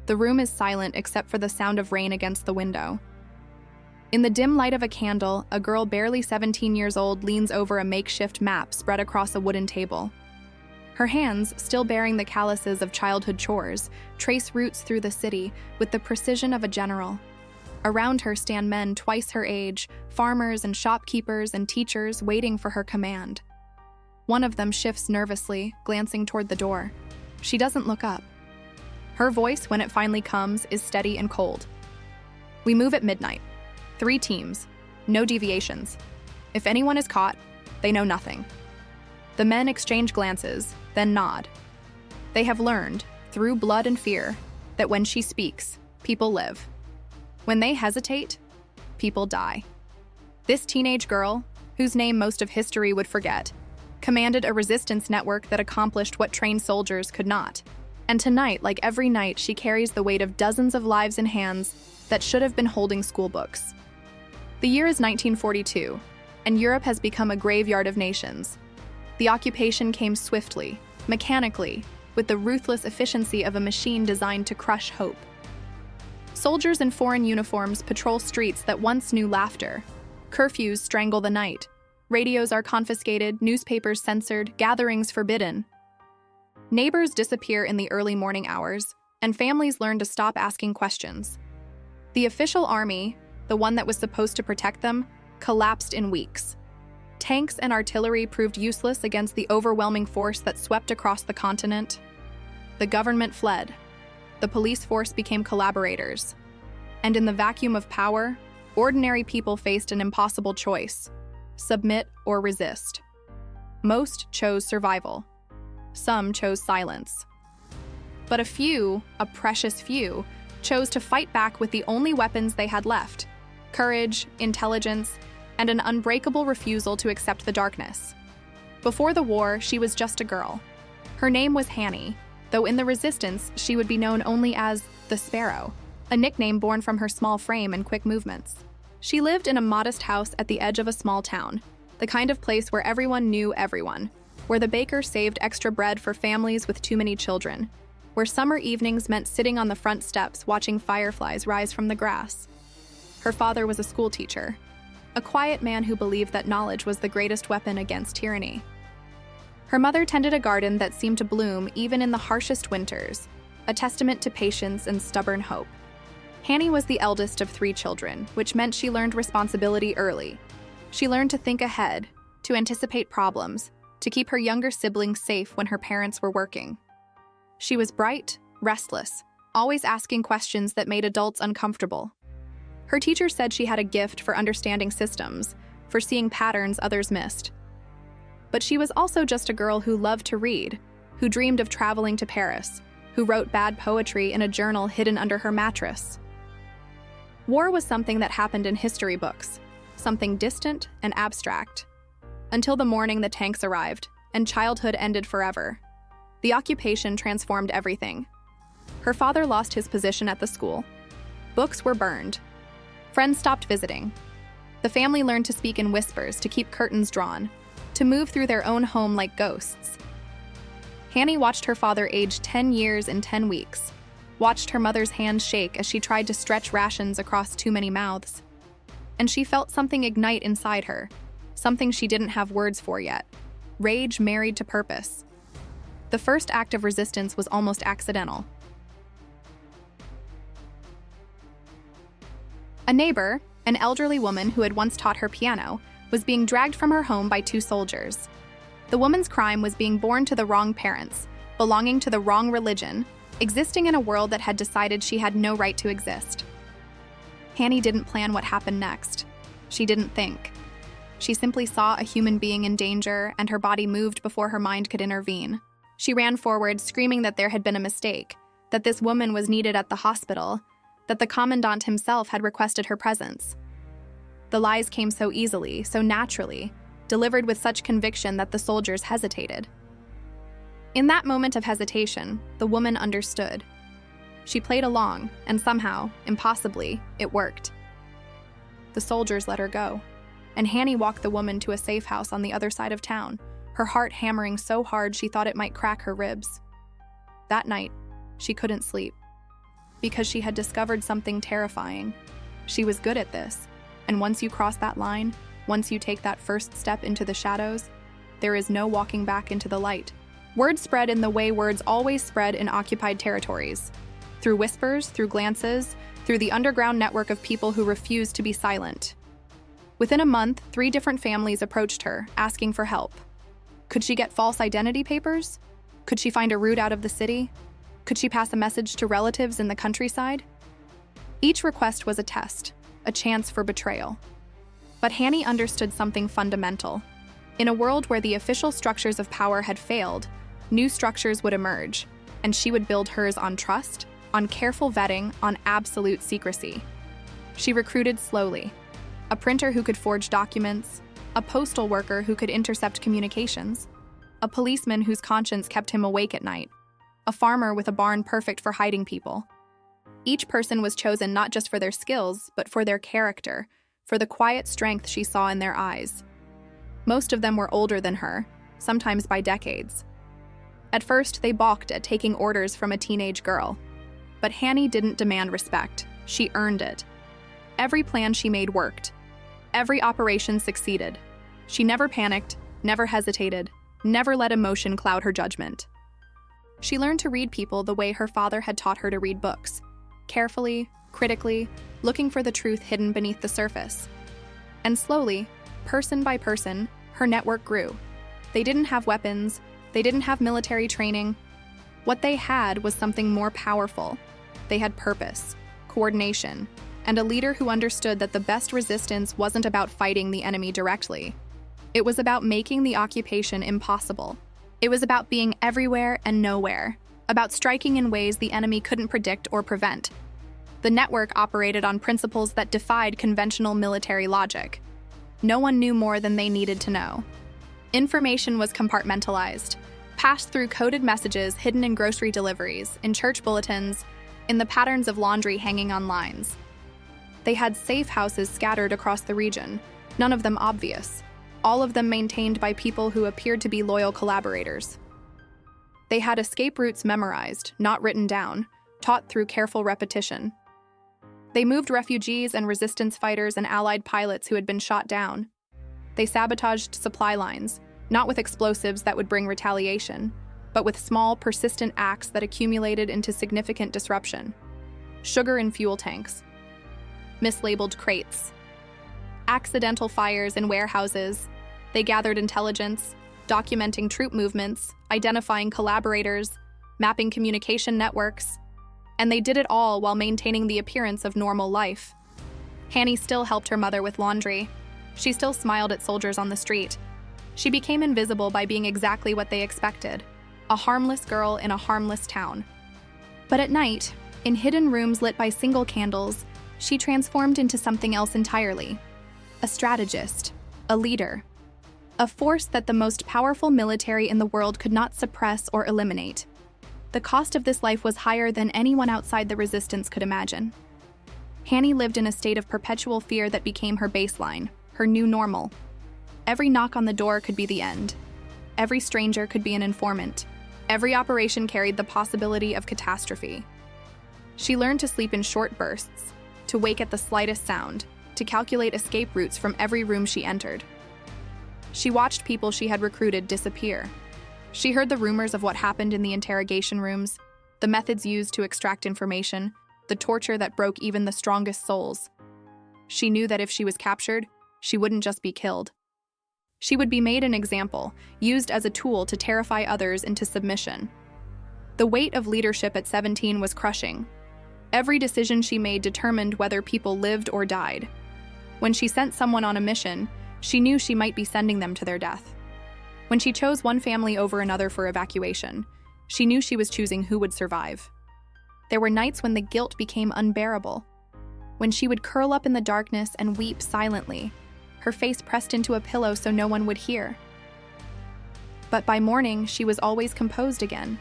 The room is silent except for the sound of rain against the window. In the dim light of a candle, a girl barely 17 years old leans over a makeshift map spread across a wooden table. Her hands, still bearing the calluses of childhood chores, trace routes through the city with the precision of a general. Around her stand men twice her age, farmers and shopkeepers and teachers waiting for her command. One of them shifts nervously, glancing toward the door. She doesn't look up. Her voice, when it finally comes, is steady and cold. We move at midnight. 3 teams, no deviations. If anyone is caught, they know nothing. The men exchange glances, then nod. They have learned, through blood and fear, that when she speaks, people live. When they hesitate, people die. This teenage girl, whose name most of history would forget, commanded a resistance network that accomplished what trained soldiers could not. And tonight, like every night, she carries the weight of dozens of lives in hands that should have been holding school books. The year is 1942, and Europe has become a graveyard of nations. The occupation came swiftly, mechanically, with the ruthless efficiency of a machine designed to crush hope. Soldiers in foreign uniforms patrol streets that once knew laughter. Curfews strangle the night. Radios are confiscated, newspapers censored, gatherings forbidden. Neighbors disappear in the early morning hours, and families learn to stop asking questions. The official army, the one that was supposed to protect them, collapsed in weeks. Tanks and artillery proved useless against the overwhelming force that swept across the continent. The government fled. The police force became collaborators. And in the vacuum of power, ordinary people faced an impossible choice: submit or resist. Most chose survival. Some chose silence. But a few, a precious few, chose to fight back with the only weapons they had left: courage, intelligence, and an unbreakable refusal to accept the darkness. Before the war, she was just a girl. Her name was Hanny, though in the resistance she would be known only as the Sparrow, a nickname born from her small frame and quick movements. She lived in a modest house at the edge of a small town, the kind of place where everyone knew everyone, where the baker saved extra bread for families with too many children, where summer evenings meant sitting on the front steps watching fireflies rise from the grass. Her father was a school teacher, a quiet man who believed that knowledge was the greatest weapon against tyranny. Her mother tended a garden that seemed to bloom even in the harshest winters, a testament to patience and stubborn hope. Hanny was the eldest of 3 children, which meant she learned responsibility early. She learned to think ahead, to anticipate problems, to keep her younger siblings safe when her parents were working. She was bright, restless, always asking questions that made adults uncomfortable. Her teacher said she had a gift for understanding systems, for seeing patterns others missed. But she was also just a girl who loved to read, who dreamed of traveling to Paris, who wrote bad poetry in a journal hidden under her mattress. War was something that happened in history books, something distant and abstract, until the morning the tanks arrived and childhood ended forever. The occupation transformed everything. Her father lost his position at the school. Books were burned. Friends stopped visiting. The family learned to speak in whispers, to keep curtains drawn, to move through their own home like ghosts. Hanny watched her father age 10 years in 10 weeks, watched her mother's hands shake as she tried to stretch rations across too many mouths. And she felt something ignite inside her, something she didn't have words for yet: rage married to purpose. The first act of resistance was almost accidental. A neighbor, an elderly woman who had once taught her piano, was being dragged from her home by 2 soldiers. The woman's crime was being born to the wrong parents, belonging to the wrong religion, existing in a world that had decided she had no right to exist. Hanny didn't plan what happened next. She didn't think. She simply saw a human being in danger, and her body moved before her mind could intervene. She ran forward, screaming that there had been a mistake, that this woman was needed at the hospital, that the commandant himself had requested her presence. The lies came so easily, so naturally, delivered with such conviction that the soldiers hesitated. In that moment of hesitation, the woman understood. She played along, and somehow, impossibly, it worked. The soldiers let her go, and Hanny walked the woman to a safe house on the other side of town, her heart hammering so hard she thought it might crack her ribs. That night, she couldn't sleep. because she had discovered something terrifying. She was good at this, and once you cross that line, once you take that first step into the shadows, there is no walking back into the light. Word spread in the way words always spread in occupied territories. Through whispers, through glances, through the underground network of people who refused to be silent. Within a month, 3 different families approached her, asking for help. Could she get false identity papers? Could she find a route out of the city? Could she pass a message to relatives in the countryside? Each request was a test, a chance for betrayal. But Hanny understood something fundamental. In a world where the official structures of power had failed, new structures would emerge, and she would build hers on trust, on careful vetting, on absolute secrecy. She recruited slowly. A printer who could forge documents, a postal worker who could intercept communications, a policeman whose conscience kept him awake at night, a farmer with a barn perfect for hiding people. Each person was chosen not just for their skills, but for their character, for the quiet strength she saw in their eyes. Most of them were older than her, sometimes by decades. At first, they balked at taking orders from a teenage girl. But Hanny didn't demand respect. She earned it. Every plan she made worked. Every operation succeeded. She never panicked, never hesitated, never let emotion cloud her judgment. She learned to read people the way her father had taught her to read books, carefully, critically, looking for the truth hidden beneath the surface. And slowly, person by person, her network grew. They didn't have weapons, they didn't have military training. What they had was something more powerful. They had purpose, coordination, and a leader who understood that the best resistance wasn't about fighting the enemy directly. It was about making the occupation impossible. It was about being everywhere and nowhere, about striking in ways the enemy couldn't predict or prevent. The network operated on principles that defied conventional military logic. No one knew more than they needed to know. Information was compartmentalized, passed through coded messages hidden in grocery deliveries, in church bulletins, in the patterns of laundry hanging on lines. They had safe houses scattered across the region, none of them obvious, all of them maintained by people who appeared to be loyal collaborators. They had escape routes memorized, not written down, taught through careful repetition. They moved refugees and resistance fighters and allied pilots who had been shot down. They sabotaged supply lines, not with explosives that would bring retaliation, but with small, persistent acts that accumulated into significant disruption. Sugar in fuel tanks, mislabeled crates, accidental fires in warehouses. They gathered intelligence, documenting troop movements, identifying collaborators, mapping communication networks, and they did it all while maintaining the appearance of normal life. Hanny still helped her mother with laundry. She still smiled at soldiers on the street. She became invisible by being exactly what they expected, a harmless girl in a harmless town. But at night, in hidden rooms lit by single candles, she transformed into something else entirely. A strategist, a leader, a force that the most powerful military in the world could not suppress or eliminate. The cost of this life was higher than anyone outside the resistance could imagine. Hanny lived in a state of perpetual fear that became her baseline, her new normal. Every knock on the door could be the end. Every stranger could be an informant. Every operation carried the possibility of catastrophe. She learned to sleep in short bursts, to wake at the slightest sound, to calculate escape routes from every room she entered. She watched people she had recruited disappear. She heard the rumors of what happened in the interrogation rooms, the methods used to extract information, the torture that broke even the strongest souls. She knew that if she was captured, she wouldn't just be killed. She would be made an example, used as a tool to terrify others into submission. The weight of leadership at 17 was crushing. Every decision she made determined whether people lived or died. When she sent someone on a mission, she knew she might be sending them to their death. When she chose one family over another for evacuation, she knew she was choosing who would survive. There were nights when the guilt became unbearable, when she would curl up in the darkness and weep silently, her face pressed into a pillow so no one would hear. But by morning, she was always composed again,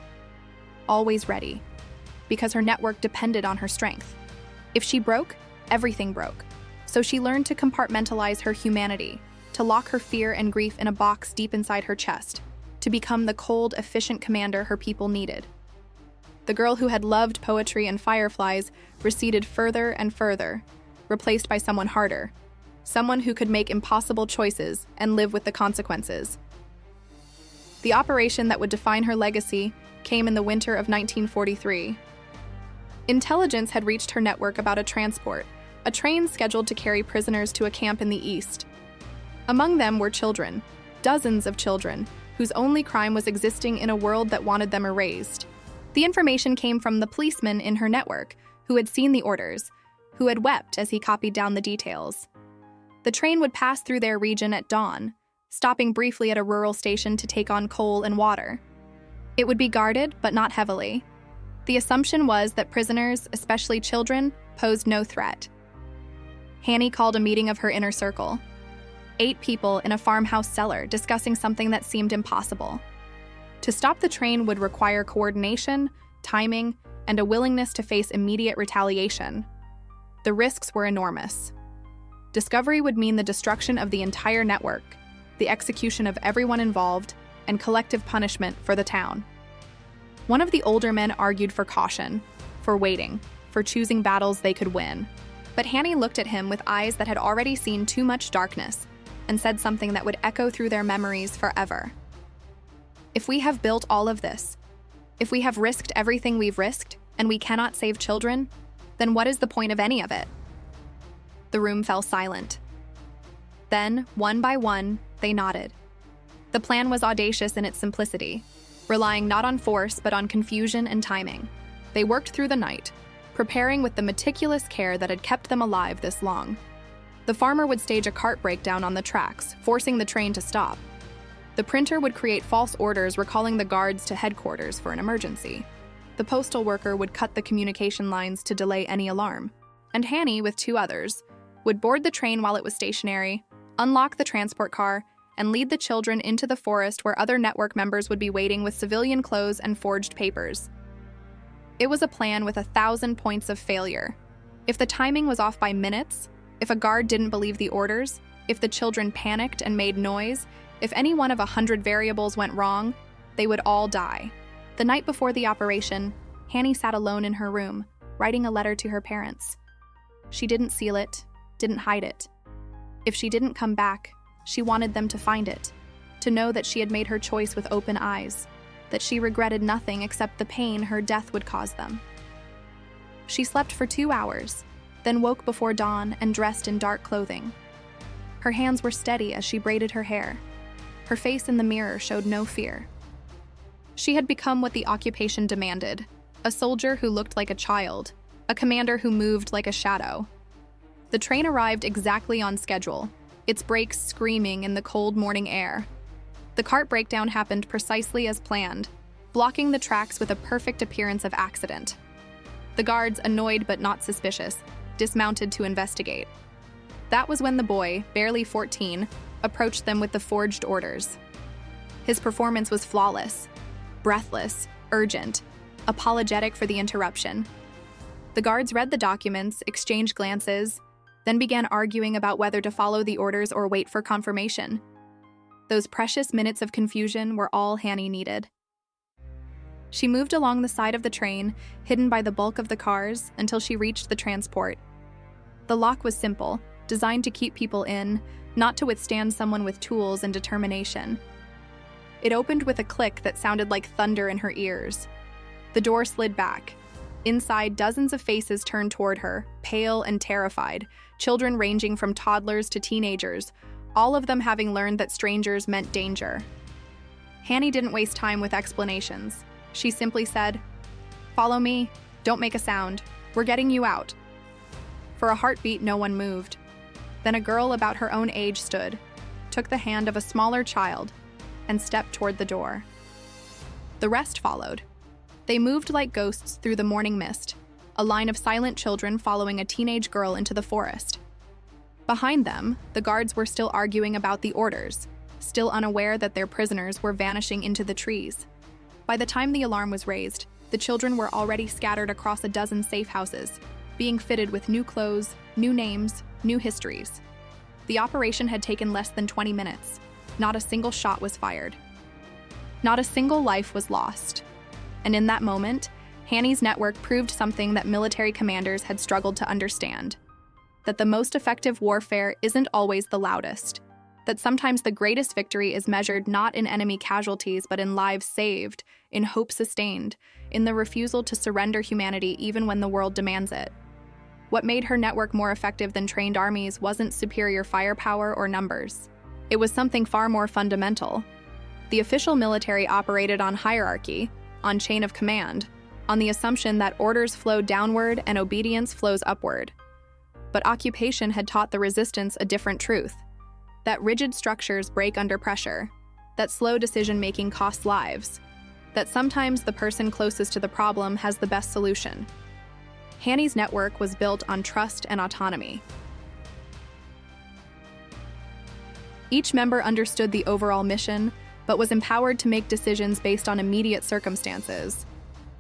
always ready, because her network depended on her strength. If she broke, everything broke. So she learned to compartmentalize her humanity, to lock her fear and grief in a box deep inside her chest, to become the cold, efficient commander her people needed. The girl who had loved poetry and fireflies receded further and further, replaced by someone harder, someone who could make impossible choices and live with the consequences. The operation that would define her legacy came in the winter of 1943. Intelligence had reached her network about a transport, a train scheduled to carry prisoners to a camp in the east. Among them were children, dozens of children, whose only crime was existing in a world that wanted them erased. The information came from the policeman in her network, who had seen the orders, who had wept as he copied down the details. The train would pass through their region at dawn, stopping briefly at a rural station to take on coal and water. It would be guarded, but not heavily. The assumption was that prisoners, especially children, posed no threat. Hanny called a meeting of her inner circle. 8 people in a farmhouse cellar discussing something that seemed impossible. To stop the train would require coordination, timing, and a willingness to face immediate retaliation. The risks were enormous. Discovery would mean the destruction of the entire network, the execution of everyone involved, and collective punishment for the town. One of the older men argued for caution, for waiting, for choosing battles they could win. But Hanny looked at him with eyes that had already seen too much darkness and said something that would echo through their memories forever. If we have built all of this, if we have risked everything we've risked, and we cannot save children, then what is the point of any of it? The room fell silent. Then, one by one, they nodded. The plan was audacious in its simplicity, relying not on force but on confusion and timing. They worked through the night, preparing with the meticulous care that had kept them alive this long. The farmer would stage a cart breakdown on the tracks, forcing the train to stop. The printer would create false orders recalling the guards to headquarters for an emergency. The postal worker would cut the communication lines to delay any alarm. And Hanny, with 2 others, would board the train while it was stationary, unlock the transport car, and lead the children into the forest where other network members would be waiting with civilian clothes and forged papers. It was a plan with 1,000 points of failure. If the timing was off by minutes, if a guard didn't believe the orders, if the children panicked and made noise, if any one of 100 variables went wrong, they would all die. The night before the operation, Hanny sat alone in her room, writing a letter to her parents. She didn't seal it, didn't hide it. If she didn't come back, she wanted them to find it, to know that she had made her choice with open eyes, that she regretted nothing except the pain her death would cause them. She slept for 2 hours, then woke before dawn and dressed in dark clothing. Her hands were steady as she braided her hair. Her face in the mirror showed no fear. She had become what the occupation demanded, a soldier who looked like a child, a commander who moved like a shadow. The train arrived exactly on schedule, its brakes screaming in the cold morning air. The cart breakdown happened precisely as planned, blocking the tracks with a perfect appearance of accident. The guards, annoyed but not suspicious, dismounted to investigate. That was when the boy, barely 14, approached them with the forged orders. His performance was flawless, breathless, urgent, apologetic for the interruption. The guards read the documents, exchanged glances, then began arguing about whether to follow the orders or wait for confirmation. Those precious minutes of confusion were all Hanny needed. She moved along the side of the train, hidden by the bulk of the cars, until she reached the transport. The lock was simple, designed to keep people in, not to withstand someone with tools and determination. It opened with a click that sounded like thunder in her ears. The door slid back. Inside, dozens of faces turned toward her, pale and terrified, children ranging from toddlers to teenagers, all of them having learned that strangers meant danger. Hanny didn't waste time with explanations. She simply said, "Follow me. Don't make a sound. We're getting you out." For a heartbeat, no one moved. Then a girl about her own age stood, took the hand of a smaller child, and stepped toward the door. The rest followed. They moved like ghosts through the morning mist, a line of silent children following a teenage girl into the forest. Behind them, the guards were still arguing about the orders, still unaware that their prisoners were vanishing into the trees. By the time the alarm was raised, the children were already scattered across a dozen safe houses, being fitted with new clothes, new names, new histories. The operation had taken less than 20 minutes. Not a single shot was fired. Not a single life was lost. And in that moment, Hanny's network proved something that military commanders had struggled to understand: that the most effective warfare isn't always the loudest, that sometimes the greatest victory is measured not in enemy casualties but in lives saved, in hope sustained, in the refusal to surrender humanity even when the world demands it. What made her network more effective than trained armies wasn't superior firepower or numbers. It was something far more fundamental. The official military operated on hierarchy, on chain of command, on the assumption that orders flow downward and obedience flows upward. But occupation had taught the resistance a different truth: that rigid structures break under pressure, that slow decision-making costs lives, that sometimes the person closest to the problem has the best solution. Hanny's network was built on trust and autonomy. Each member understood the overall mission, but was empowered to make decisions based on immediate circumstances.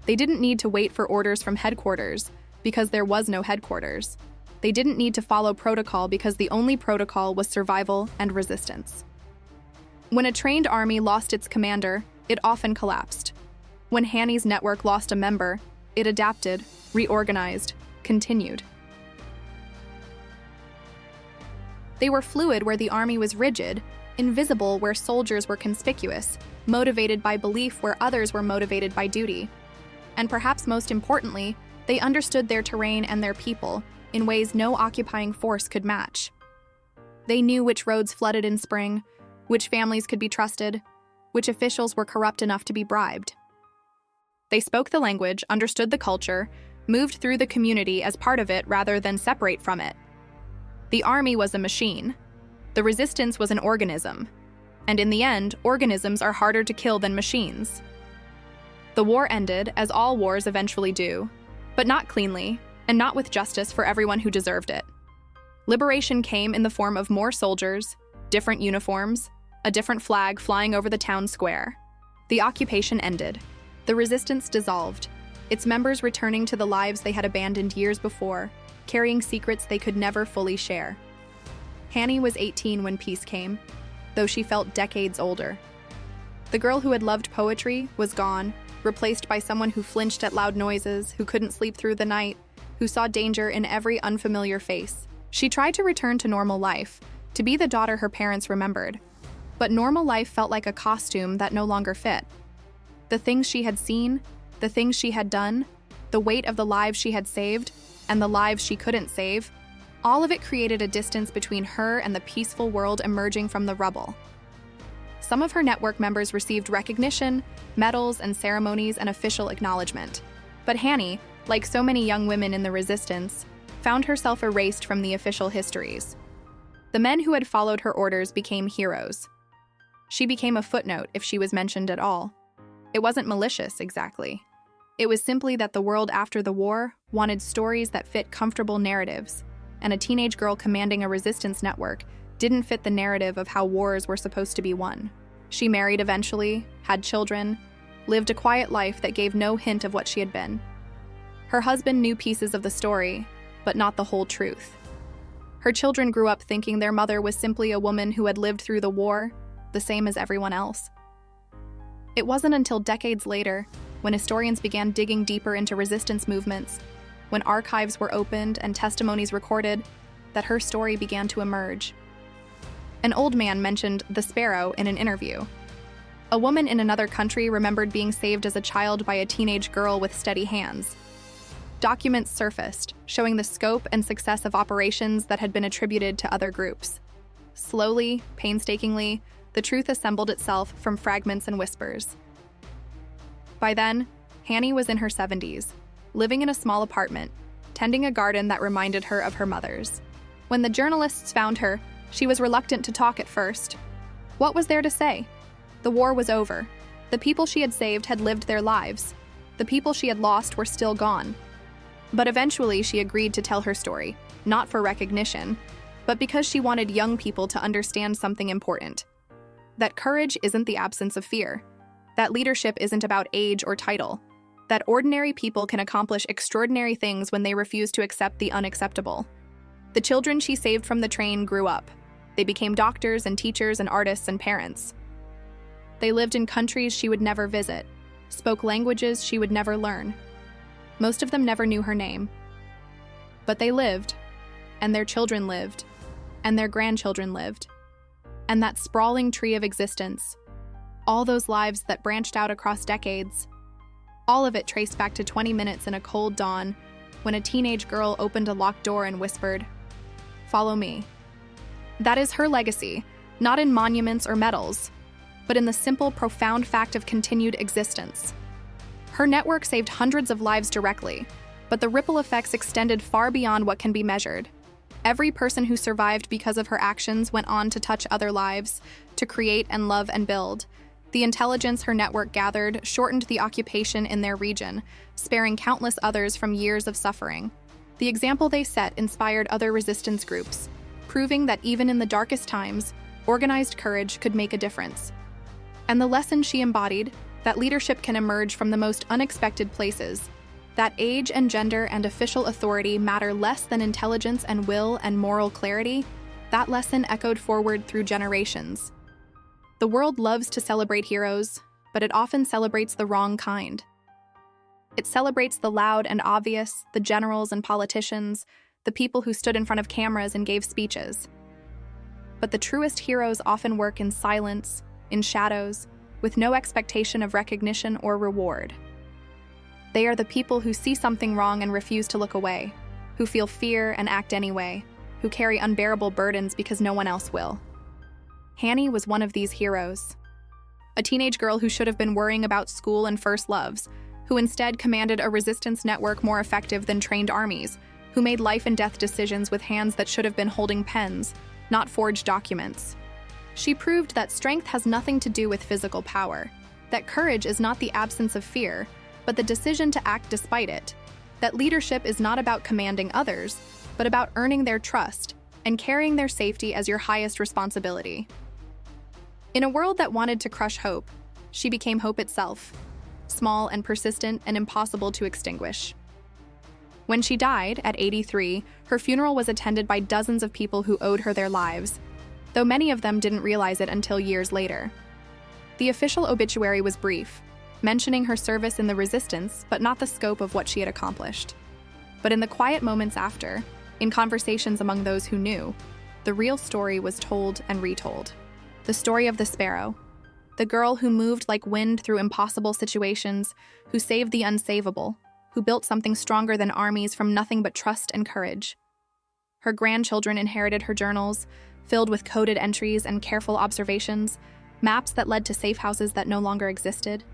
They didn't need to wait for orders from headquarters, because there was no headquarters. They didn't need to follow protocol because the only protocol was survival and resistance. When a trained army lost its commander, it often collapsed. When Hanny's network lost a member, it adapted, reorganized, continued. They were fluid where the army was rigid, invisible where soldiers were conspicuous, motivated by belief where others were motivated by duty. And perhaps most importantly, they understood their terrain and their people in ways no occupying force could match. They knew which roads flooded in spring, which families could be trusted, which officials were corrupt enough to be bribed. They spoke the language, understood the culture, moved through the community as part of it rather than separate from it. The army was a machine. The resistance was an organism. And in the end, organisms are harder to kill than machines. The war ended, as all wars eventually do, but not cleanly, and not with justice for everyone who deserved it. Liberation came in the form of more soldiers, different uniforms, a different flag flying over the town square. The occupation ended. The resistance dissolved, its members returning to the lives they had abandoned years before, carrying secrets they could never fully share. Hanny was 18 when peace came, though she felt decades older. The girl who had loved poetry was gone, replaced by someone who flinched at loud noises, who couldn't sleep through the night, who saw danger in every unfamiliar face. She tried to return to normal life, to be the daughter her parents remembered. But normal life felt like a costume that no longer fit. The things she had seen, the things she had done, the weight of the lives she had saved, and the lives she couldn't save, all of it created a distance between her and the peaceful world emerging from the rubble. Some of her network members received recognition, medals and ceremonies and official acknowledgement. But Hanny, like so many young women in the resistance, found herself erased from the official histories. The men who had followed her orders became heroes. She became a footnote if she was mentioned at all. It wasn't malicious, exactly. It was simply that the world after the war wanted stories that fit comfortable narratives, and a teenage girl commanding a resistance network didn't fit the narrative of how wars were supposed to be won. She married eventually, had children, lived a quiet life that gave no hint of what she had been. Her husband knew pieces of the story, but not the whole truth. Her children grew up thinking their mother was simply a woman who had lived through the war, the same as everyone else. It wasn't until decades later, when historians began digging deeper into resistance movements, when archives were opened and testimonies recorded, that her story began to emerge. An old man mentioned the sparrow in an interview. A woman in another country remembered being saved as a child by a teenage girl with steady hands. Documents surfaced, showing the scope and success of operations that had been attributed to other groups. Slowly, painstakingly, the truth assembled itself from fragments and whispers. By then, Hanny was in her 70s, living in a small apartment, tending a garden that reminded her of her mother's. When the journalists found her, she was reluctant to talk at first. What was there to say? The war was over. The people she had saved had lived their lives. The people she had lost were still gone. But eventually she agreed to tell her story, not for recognition, but because she wanted young people to understand something important. That courage isn't the absence of fear. That leadership isn't about age or title. That ordinary people can accomplish extraordinary things when they refuse to accept the unacceptable. The children she saved from the train grew up. They became doctors and teachers and artists and parents. They lived in countries she would never visit, spoke languages she would never learn. Most of them never knew her name. But they lived, and their children lived, and their grandchildren lived. And that sprawling tree of existence, all those lives that branched out across decades, all of it traced back to 20 minutes in a cold dawn when a teenage girl opened a locked door and whispered, "Follow me." That is her legacy, not in monuments or medals, but in the simple, profound fact of continued existence. Her network saved hundreds of lives directly, but the ripple effects extended far beyond what can be measured. Every person who survived because of her actions went on to touch other lives, to create and love and build. The intelligence her network gathered shortened the occupation in their region, sparing countless others from years of suffering. The example they set inspired other resistance groups, proving that even in the darkest times, organized courage could make a difference. And the lesson she embodied, that leadership can emerge from the most unexpected places, that age and gender and official authority matter less than intelligence and will and moral clarity, that lesson echoed forward through generations. The world loves to celebrate heroes, but it often celebrates the wrong kind. It celebrates the loud and obvious, the generals and politicians, the people who stood in front of cameras and gave speeches. But the truest heroes often work in silence, in shadows, with no expectation of recognition or reward. They are the people who see something wrong and refuse to look away, who feel fear and act anyway, who carry unbearable burdens because no one else will. Hanny was one of these heroes. A teenage girl who should have been worrying about school and first loves, who instead commanded a resistance network more effective than trained armies, who made life and death decisions with hands that should have been holding pens, not forged documents. She proved that strength has nothing to do with physical power, that courage is not the absence of fear, but the decision to act despite it, that leadership is not about commanding others, but about earning their trust and carrying their safety as your highest responsibility. In a world that wanted to crush hope, she became hope itself, small and persistent and impossible to extinguish. When she died, at 83, her funeral was attended by dozens of people who owed her their lives, though many of them didn't realize it until years later. The official obituary was brief, mentioning her service in the resistance, but not the scope of what she had accomplished. But in the quiet moments after, in conversations among those who knew, the real story was told and retold. The story of the sparrow, the girl who moved like wind through impossible situations, who saved the unsavable, who built something stronger than armies from nothing but trust and courage. Her grandchildren inherited her journals, filled with coded entries and careful observations, maps that led to safe houses that no longer existed,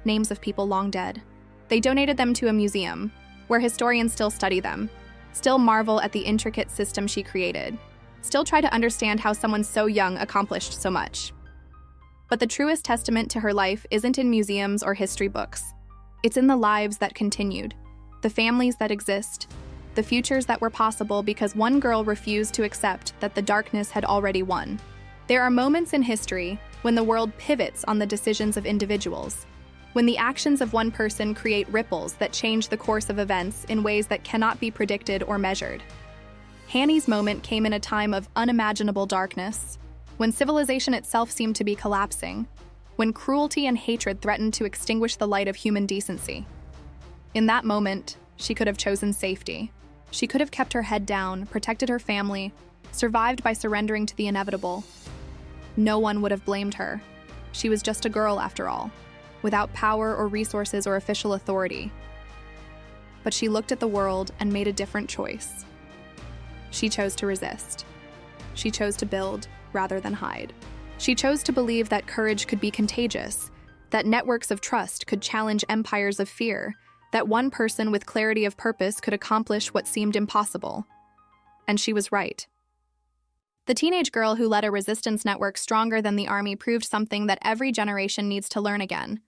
names of people long dead. They donated them to a museum, where historians still study them, still marvel at the intricate system she created, still try to understand how someone so young accomplished so much. But the truest testament to her life isn't in museums or history books. It's in the lives that continued, the families that exist, the futures that were possible because one girl refused to accept that the darkness had already won. There are moments in history when the world pivots on the decisions of individuals, when the actions of one person create ripples that change the course of events in ways that cannot be predicted or measured. Hanny's moment came in a time of unimaginable darkness, when civilization itself seemed to be collapsing, when cruelty and hatred threatened to extinguish the light of human decency. In that moment, she could have chosen safety. She could have kept her head down, protected her family, survived by surrendering to the inevitable. No one would have blamed her. She was just a girl, after all, without power or resources or official authority. But she looked at the world and made a different choice. She chose to resist. She chose to build rather than hide. She chose to believe that courage could be contagious, that networks of trust could challenge empires of fear, that one person with clarity of purpose could accomplish what seemed impossible. And she was right. The teenage girl who led a resistance network stronger than the army proved something that every generation needs to learn again: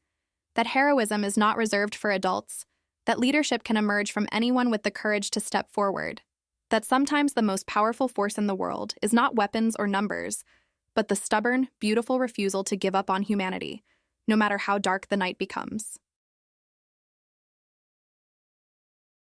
that heroism is not reserved for adults, that leadership can emerge from anyone with the courage to step forward, that sometimes the most powerful force in the world is not weapons or numbers, but the stubborn, beautiful refusal to give up on humanity, no matter how dark the night becomes.